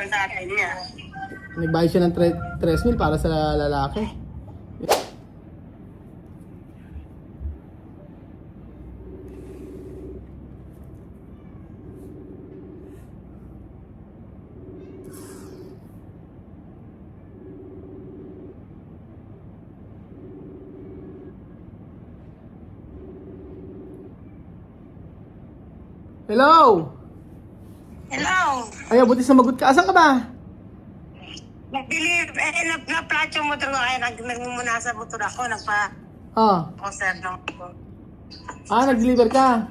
Yan, sa akin niya. Nagbayad siya ng 3,000 para sa lalaki. Hello! Hello! Ayaw, buti sumagot ka. Asan ka ba? Nag-believe, na-flat yung motor ko, kaya nagmumuna sa motor ako, Ah. nagpa-poster ng ako. Nag-deliver ka.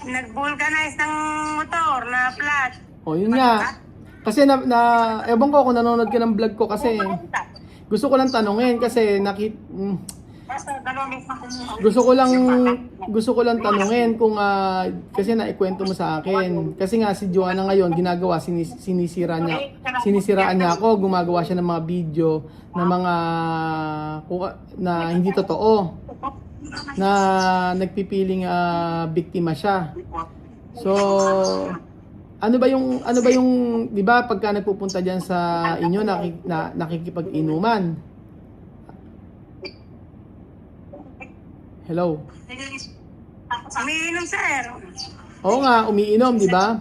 Nag-vulcanize ng motor na flat. O, yun nga. Kasi ewan ko kung nanonood ka ng vlog ko kasi gusto ko lang tanungin kasi gusto ko lang tanungin kung kasi naikwento mo sa akin. Kasi nga si Joanna ngayon ginagawa sinisiraan niya ako, gumagawa siya ng mga video na mga na hindi totoo. Na nagpipiling biktima siya. So ano ba yung 'di ba pagka nagpupunta diyan sa inyo nakikipag-inuman? Hello. Umiinom, sir. Oo nga, umiinom, 'di ba?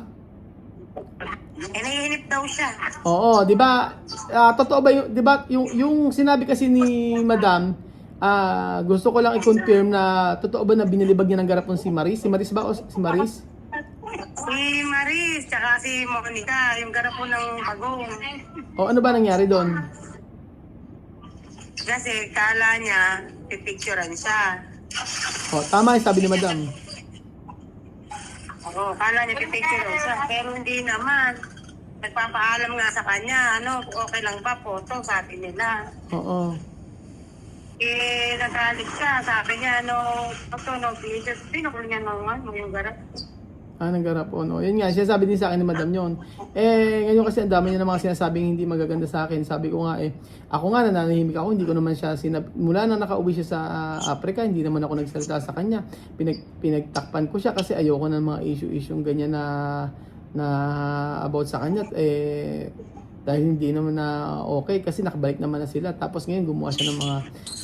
Hinihinip daw siya. Oo, 'di ba? Totoo ba yung 'di ba yung sinabi kasi ni Madam, gusto ko lang i-confirm na totoo ba na binilibag niya ng garapon si Maris? Si Maris ba o si Maris? Si Maris, tsaka si Monica, yung garapon ng bagong. O ano ba nangyari doon? Kasi kala niya, pipicturean siya. O, tama yung sabi ni Madam. Oo, kala niya pipicturean siya. Pero hindi naman. Nagpapaalam nga sa kanya, okay lang ba photo, sabi nila. Oo. Nagalit siya, sabi niya, photo, video, pinukul niya yung garap. Ng garapon. O, yun nga, siya sabi din sa akin ni Madam yun. Ngayon kasi ang dami niya ng mga sinasabing hindi magaganda sa akin. Sabi ko nga ako nga nananahimik ako, hindi ko naman siya mula na nakauwi siya sa Africa, hindi naman ako nagsalita sa kanya. Pinagtakpan ko siya kasi ayoko ng mga issue ganyan na about sa kanya. Dahil hindi naman na okay kasi nakabalik naman na sila. Tapos ngayon gumawa siya ng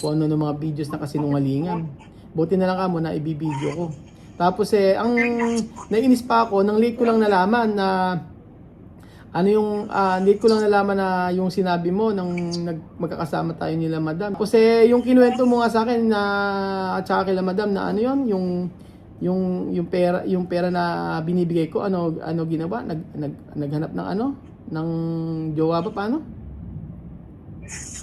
ng mga videos na kasinungalingan. Buti na lang kamo na ibibideo ko. Tapos ang naiinis pa ako, nang late ko lang nalaman na late ko lang nalaman na yung sinabi mo nang magkakasama tayo nila Madam. Tapos yung kinuwento mo nga sa akin na at saka kila Madam na yung pera na binibigay ko, ano ginawa? Naghanap ng ng jowa ba paano?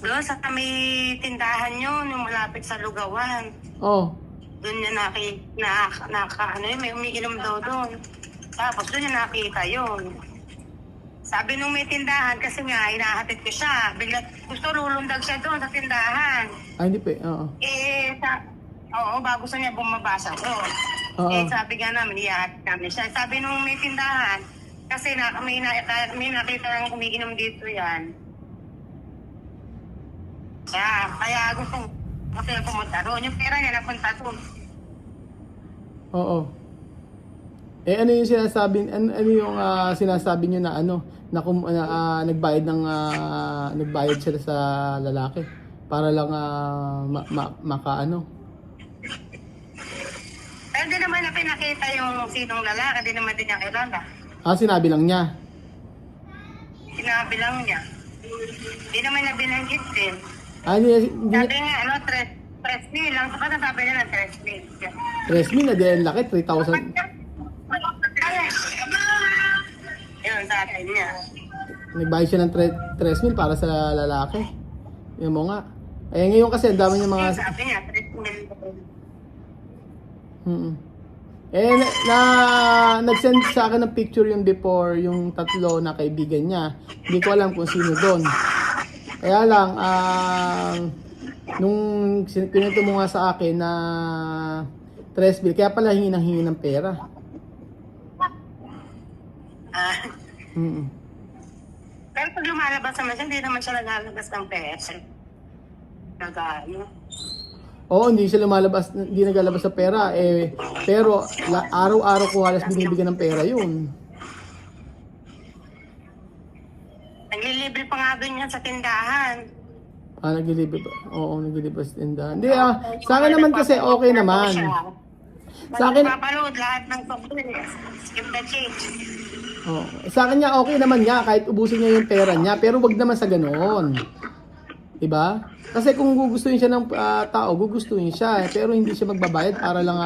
Doon sa may tindahan yun, yung malapit sa Lugawan. Oh. Doon niya may umiinom daw doon. Tapos doon niya nakita yun. Sabi nung may tindahan, kasi nga, hinahatid ko siya. Bigla, gusto lulundag siya doon sa tindahan. Hindi pa oo. Bago sa niya bumabasa doon. Sabi nga namin, iyahatid namin siya. Sabi nung may tindahan, kasi may nakita ng umiinom dito yan. Kaya gusto kasi pumunta doon. Yung pera niya napunta doon. Oo. Ano yung sinasabi, ano yung sinasabi niyo na nagbayad sila sa lalaki para lang makaano? Pero di naman na pinakita yung sinong lalaki, di naman din niya kilala. Sinabi lang niya. Sinabi lang niya. Di naman na binanggit din. Hindi, sabi nga, 3,000 lang. Sa kanya sabi niya na 3,000. 3,000 na din, laki, 3,000. Yun, sa akin niya. Nagbayad siya ng 3,000 para sa lalaki. Yan mo nga. Ngayon kasi ang dami niya mga... Sabi niya, 3,000. Nag-send sa akin ng picture yung before, yung tatlo na kaibigan niya. Hindi ko alam kung sino doon. Kaya lang, nung pinento mo nga sa akin na 3,000, kaya pala hingi ng pera. Pero pag lumalabas naman siya, hindi naman siya naglalabas ng pera. Oo, hindi naglalabas sa pera. Pero araw-araw ko halos binibigyan ng pera yun. Naglilibre pa nga doon yan sa tindahan. Naglilibre ba? Oo, naglilibre sa tindahan. Hindi, sa akin naman kasi okay naman. Sa akin, Papaload lahat ng software. Skip the change. sa akin niya okay naman niya kahit ubusin niya yung pera niya, pero wag naman sa ganoon. 'Di ba? Kasi kung gugustuhin siya ng tao, gugustuhin siya, pero hindi siya magbabayad para lang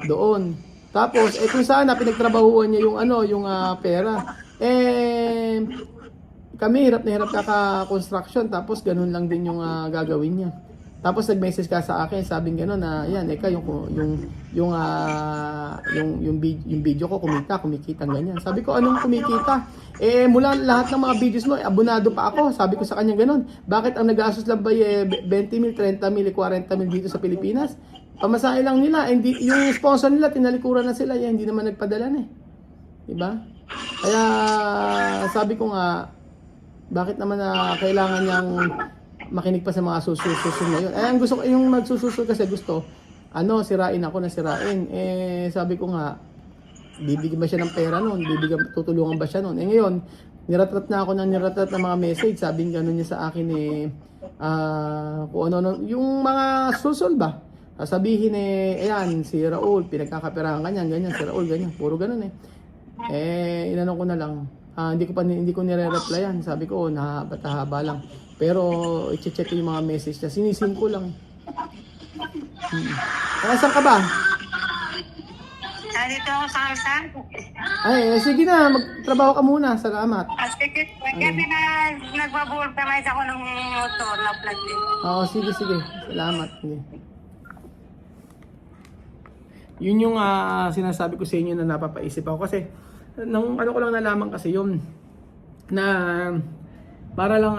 doon. Tapos kung sana pinagtrabahuan niya yung yung pera, kami hirap na hirap kaka-construction, tapos ganun lang din yung gagawin niya. Tapos nag-message ka sa akin, sabing gano'n na yan, yung video ko kumikita ganyan. Sabi ko, anong kumikita? Mula lahat ng mga videos mo, abonado pa ako. Sabi ko sa kanya gano'n. Bakit ang nag-asos lang ba 20 mil, 30 mil, 40 mil dito sa Pilipinas? Pamasahe lang nila. Hindi, yung sponsor nila, tinalikuran na sila. Hindi naman nagpadala na eh. Diba? Kaya sabi ko nga, bakit naman kailangan niyang makinig pa sa mga susunod na yun. Ang gusto ko, yung magsususunod kasi gusto, sirain ako na sirain. Sabi ko nga, bibigyan ba siya ng pera noon? Tutulungan ba siya noon? Ngayon, niratrat na ako ng mga message. Sabi nga niya sa akin kung ano, yung mga susunod ba? Sabihin ayan, si Raul, pinagkakaperahan ka niyan, ganyan, si Raul, ganyan. Puro ganun inano ko na lang. Hindi ko nire-replyan. Sabi ko, nahaba lang. Pero i-check ko yung mga message na sinisim ko lang. Saan ka ba? Dito ako sa Alsan. Sige na, magtrabaho ka muna. Salamat. Sige, kasi nagbaburganize ako ng motor na plug din. Sige. Salamat. Sige. Yun yung sinasabi ko sa inyo na napapaisip ako. Kasi, nung ko lang nalaman kasi yun, na para lang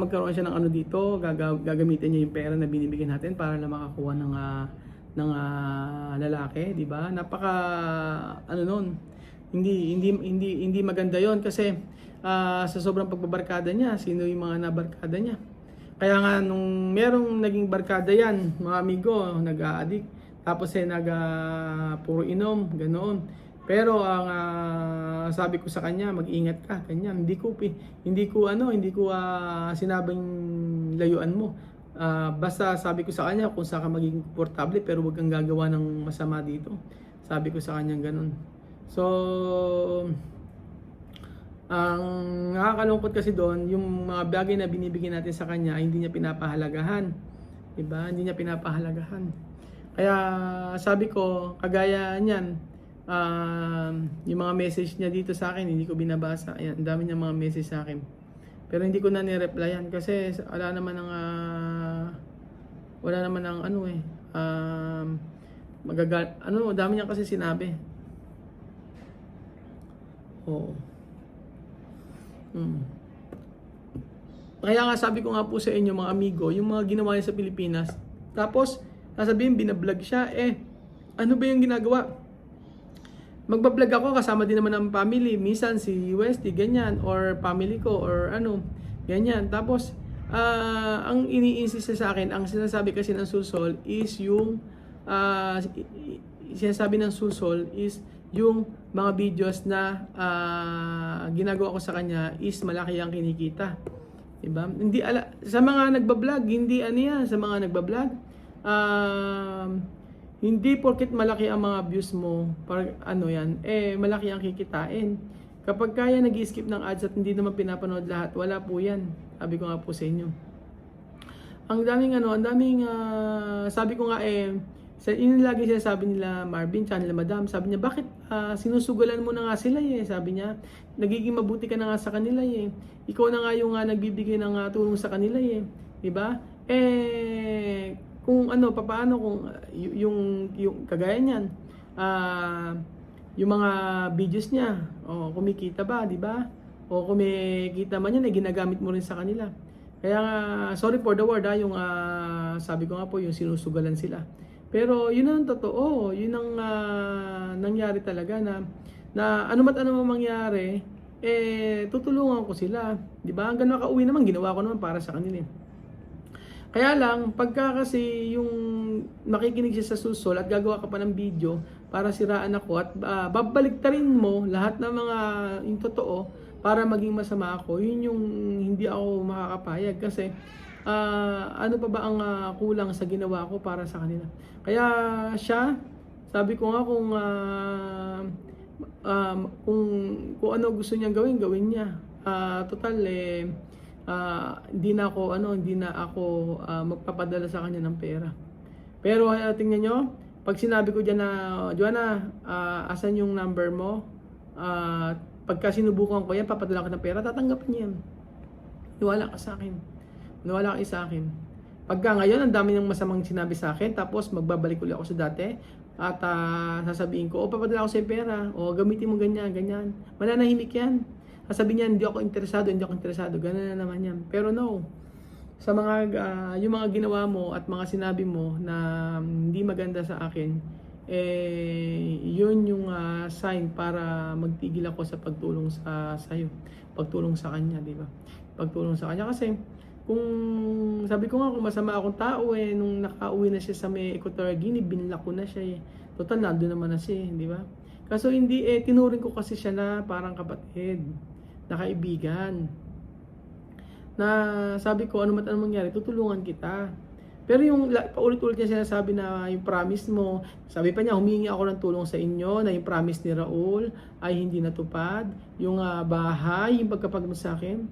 magkaroon siya ng dito, gagamitin niya yung pera na binibigyan natin para lang makakuha ng lalaki, di ba? Napaka noon. Hindi maganda 'yon kasi sa sobrang pagbabarkada niya, sino yung mga nabarkada niya. Kaya nga nung merong naging barkada yan, mga amigo, nag-a-addict, tapos puro inom, ganoon. Pero ang sabi ko sa kanya, mag-ingat ka, ganyan. Hindi ko sinabing layuan mo. Basta sabi ko sa kanya kung saan ka maging komportable, pero wag kang gagawa ng masama dito. Sabi ko sa kanya ganun. So, ang nakakalungkot kasi doon, yung mga bagay na binibigyan natin sa kanya, hindi niya pinapahalagahan. Diba? Hindi niya pinapahalagahan. Kaya sabi ko, kagaya niyan, yung mga message niya dito sa akin, hindi ko binabasa. Ayan, ang dami niya mga message sa akin. Pero hindi ko na ni-replyan kasi wala naman ng dami niya kasi sinabi. Oo. Kaya nga sabi ko nga po sa inyo mga amigo, yung mga ginawa niya sa Pilipinas, tapos sasabihin binablog siya, ano ba yung ginagawa? Magbablog ako kasama din naman ng family, minsan si Westy, ganyan, or family ko, or ganyan. Tapos, ang ini-insist sa akin, ang sinasabi kasi ng Susol is yung, sinasabi ng Susol is yung mga videos na ginagawa ko sa kanya is malaki ang kinikita. Diba? Sa mga nagbablog, hindi sa mga nagbablog, hindi porket malaki ang mga views mo, malaki ang kikitain. Kapag kaya nag-skip ng ads at hindi naman pinapanood lahat, wala po yan. Sabi ko nga po sa inyo. Ang daming sabi ko nga lagi siya sabi nila Marvin, channel Madam, sabi niya, bakit sinusugalan mo na nga sila sabi niya, nagiging mabuti ka na nga sa kanila ikaw na nga yung nagbibigay ng tulong sa kanila diba? Kung paano kung yung kagaya niyan, yung mga videos niya, kumikita ba, di ba? O kumikita man yan, ginagamit mo rin sa kanila. Kaya sorry for the word, yung sabi ko nga po, yung sinusugalan sila. Pero yun ang totoo, yun ang nangyari talaga na ano mangyari, tutulungan ko sila, di ba? Hanggang makauwi naman, ginawa ko naman para sa kanila. Kaya lang, pagka kasi yung makikinig siya sa Susol at gagawa ka pa ng video para siraan ako at babaliktarin mo lahat ng mga yung totoo, para maging masama ako, yun yung hindi ako makakapayag kasi ano pa ba ang kulang sa ginawa ko para sa kanila. Kaya siya, sabi ko nga kung ano gusto niyang gawin, gawin niya. Total hindi na ako magpapadala sa kanya ng pera. Pero tingnan nyo, pag sinabi ko diyan na, Joanna, asan yung number mo? Pagka sinubukan ko yan, papadala ko ng pera, tatanggapin niya yan. Niwala ka sa akin. Niwala ka sa akin. Pagka ngayon, ang dami ng masamang sinabi sa akin, tapos magbabalik ulit ako sa dati, at sasabihin ko, papadala ko sa pera, gamitin mo ganyan, ganyan. Mananahimik yan. Sasabihin niya, hindi ako interesado, ganun na naman yan. Pero no, sa yung mga ginawa mo at mga sinabi mo na hindi maganda sa akin, yun yung sign para magtigil ako sa pagtulong sa'yo, pagtulong sa kanya, di ba? Pagtulong sa kanya kasi kung sabi ko nga kung masama akong tao nung nakauwi na siya sa may Equatorial Guinea, binlock ko na siya Total nandoon naman na siya, di ba? Kaso hindi tinuring ko kasi siya na parang kapatid, na kaibigan. Na sabi ko ano man ang mangyari, tutulungan kita. Pero yung paulit-ulit niya sinasabi na yung promise mo, sabi pa niya, humingi ako ng tulong sa inyo na yung promise ni Raul ay hindi natupad. Yung bahay, yung pagkapagod sa akin.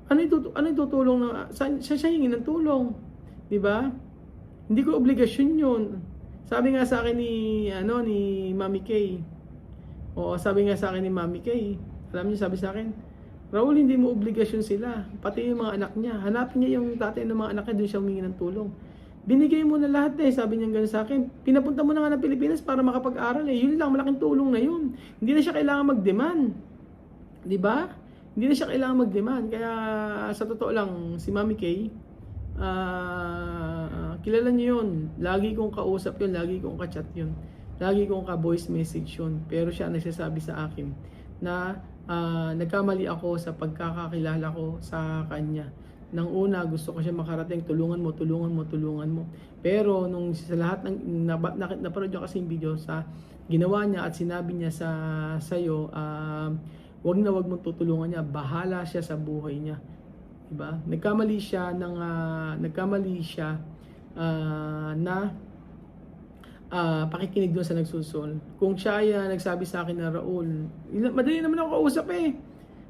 Ano yung tutulong na, siya hingi ng tulong. Di ba? Hindi ko obligasyon yun. Sabi nga sa akin ni Mami Kay. Sabi nga sa akin ni Mami Kay. Alam niyo, sabi sa akin, Raul, hindi mo obligasyon sila. Pati yung mga anak niya. Hanapin niya yung tatay ng mga anak niya, doon siya humingi ng tulong. Binigay mo na lahat sabi niya gano'n sa akin. Pinapunta mo na nga ng Pilipinas para makapag-aral Yun lang, malaking tulong na yun. Hindi na siya kailangan mag-demand. Di ba? Hindi na siya kailangan mag-demand. Kaya sa totoo lang, si Mami Kay, kilala niyo yun. Lagi kong kausap yun, lagi kong ka-chat yun. Lagi kong ka-voice message yun. Pero siya nagsasabi sa akin na nagkamali ako sa pagkakakilala ko sa kanya. Nang una, gusto ko siya makarating, tulungan mo. Pero nung sa lahat ng napanood niyo kasi yung video sa ginawa niya at sinabi niya sa'yo, wag mong tutulungan niya, bahala siya sa buhay niya. Diba? Nagkamali siya na pakikinig doon sa nagsusol. Kung siya ay nagsabi sa akin na Raul, madali naman ako kausap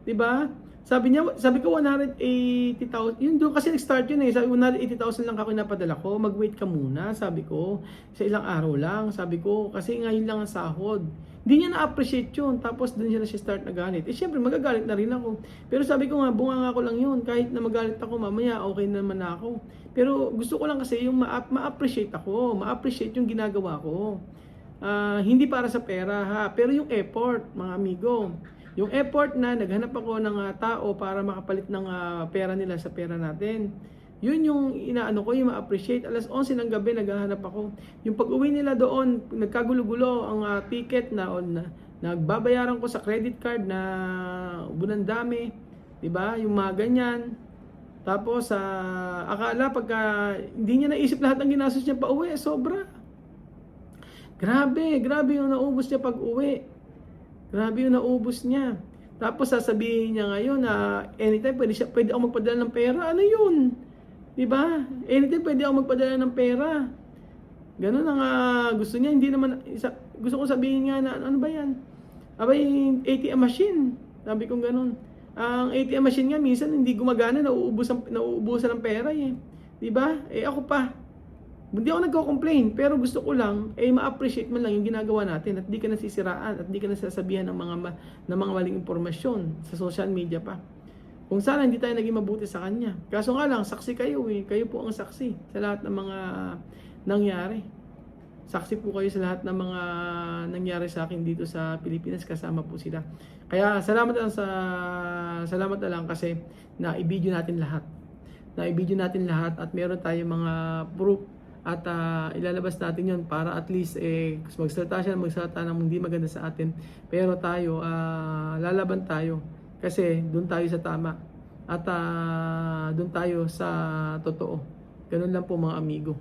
'di ba? Sabi ko 180,000. Yun doon kasi nag-start yun Sabi 180,000 lang ako napadala ko. Mag-wait ka muna, sabi ko. Sa ilang araw lang, sabi ko, kasi ngayon lang ang sahod. Hindi niya na-appreciate yun. Tapos doon siya start na galit. Syempre magagalit na rin ako. Pero sabi ko nga, bunganga ko lang yun. Kahit na magalit ako, mamaya okay naman na ako. Pero gusto ko lang kasi yung ma-appreciate ako. Ma-appreciate yung ginagawa ko. Hindi para sa pera pero yung effort, mga amigo. Yung effort na naghanap ako ng tao para makapalit ng pera nila sa pera natin. Yun yung inaano ko, yung ma-appreciate. Alas 11 ng gabi naghahanap ako. Yung pag-uwi nila doon, nagkagulo-gulo ang ticket na nagbabayaran ko sa credit card na bunang dami. 'Di ba? Yung mga ganyan. Tapos akala pagka hindi niya naisip lahat ng ginastos niya pa uwi, sobra. Grabe yung naubos niya pag-uwi. Grabe yung naubos niya. Tapos sasabihin niya ngayon na anytime pwede ako magpadala ng pera. Ano yun? 'Di ba? Anytime pwede ako magpadala ng pera. Ganun ang gusto niya. Hindi naman gusto ko sabihin nga na ano ba 'yan? Abay ATM machine. Sabi ko ganun. Ang ATM machine nga minsan hindi gumagana, nauubusan ng pera 'Di ba? Ako pa. Hindi ako nagko-complain, pero gusto ko lang ma-appreciate man lang yung ginagawa natin at di ka nasisiraan at di ka nasasabihan ng mga maling impormasyon sa social media pa. Kung sana hindi tayo naging mabuti sa kanya. Kaso nga lang, saksi kayo Kayo po ang saksi sa lahat ng mga nangyari. Saksi po kayo sa lahat ng mga nangyari sa akin dito sa Pilipinas, kasama po sila. Kaya salamat na lang kasi na-i-video natin lahat. At meron tayong mga proof at ilalabas natin yun para at least magsalita ng hindi maganda sa atin. Pero tayo, lalaban tayo kasi doon tayo sa tama at doon tayo sa totoo. Ganun lang po mga amigo.